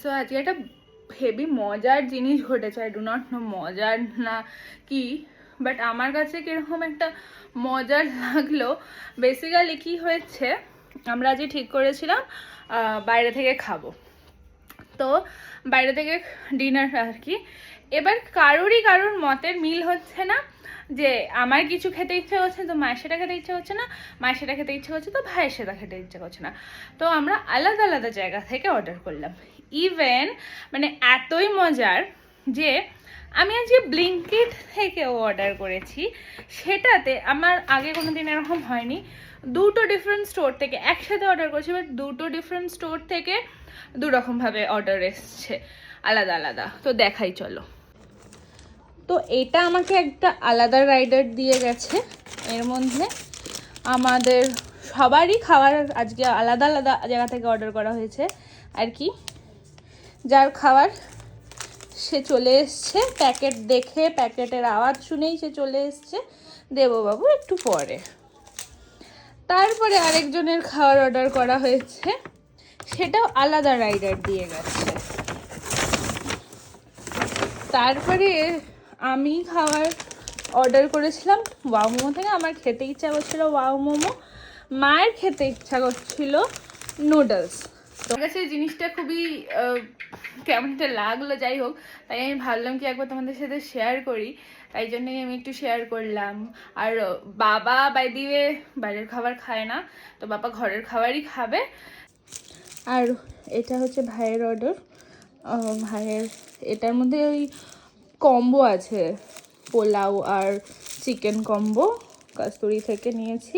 So আজকে একটা heavy মজার জিনিস ঘটেছে। আই ডু নট নো মজার না কি, বাট আমার কাছে কিরকম একটা মজার লাগলো। বেসিক্যালি কি হয়েছে, আমরা আজকে ঠিক করেছিলাম বাইরে থেকে খাবো, তো বাইরে থেকে ডিনার আর কি। এবার কারোর মতের মিল হচ্ছে না, যে আমার কিছু খেতে ইচ্ছে করছে তো মায়ের সেটা খেতে ইচ্ছে করছে না, মায়ের সেটা খেতে ইচ্ছে করছে তো ভাইয়ের সেটা খেতে ইচ্ছে করছে না। তো আমরা আলাদা আলাদা জায়গা থেকে অর্ডার করলাম। ইভেন মানে এতই মজার যে আমি আজকে ব্লিঙ্কিট থেকেও অর্ডার করেছি। সেটাতে আমার আগে কোনো দিন এরকম হয়নি। দুটো ডিফারেন্ট স্টোর থেকে একসাথে অর্ডার করেছি, বাট দুটো ডিফারেন্ট স্টোর থেকে দুরকমভাবে অর্ডার এসছে, আলাদা আলাদা। তো দেখাই চলো। তো এটা আমাকে একটা আলাদা রাইডার দিয়ে গেছে। এর মধ্যে আমাদের সবারই খাবার আজকে আলাদা আলাদা জায়গা থেকে অর্ডার করা হয়েছে আর কি। যার খাবার সে চলে এসছে, প্যাকেট দেখে প্যাকেটের আওয়াজ শুনেই সে চলে এসছে, দেববাবু একটু পরে। তারপরে আরেকজনের খাবার অর্ডার করা হয়েছে, সেটাও আলাদা রাইডার দিয়ে গেছে। তারপরে আমি খাবার অর্ডার করেছিলাম ওয়াও মোমো থেকে। আমার খেতে ইচ্ছা করছিল ওয়াও মোমো, মায়ের খেতে ইচ্ছা করছিল নুডলস। তো আমার কাছে জিনিসটা খুবই কেমন একটা লাগলো, যাই হোক, তাই আমি ভাবলাম কি একবার তোমাদের সাথে শেয়ার করি, তাই জন্যই আমি একটু শেয়ার করলাম। আর বাবা বাই দি ওয়ে বাইরের খাবার খায় না, তো বাবা ঘরের খাবারই খাবে। আর এটা হচ্ছে ভাইয়ের অর্ডার। ভাইয়ের এটার মধ্যে ওই কম্বো আছে, পোলাও আর চিকেন কম্বো, কাস্তুরি থেকে নিয়েছি।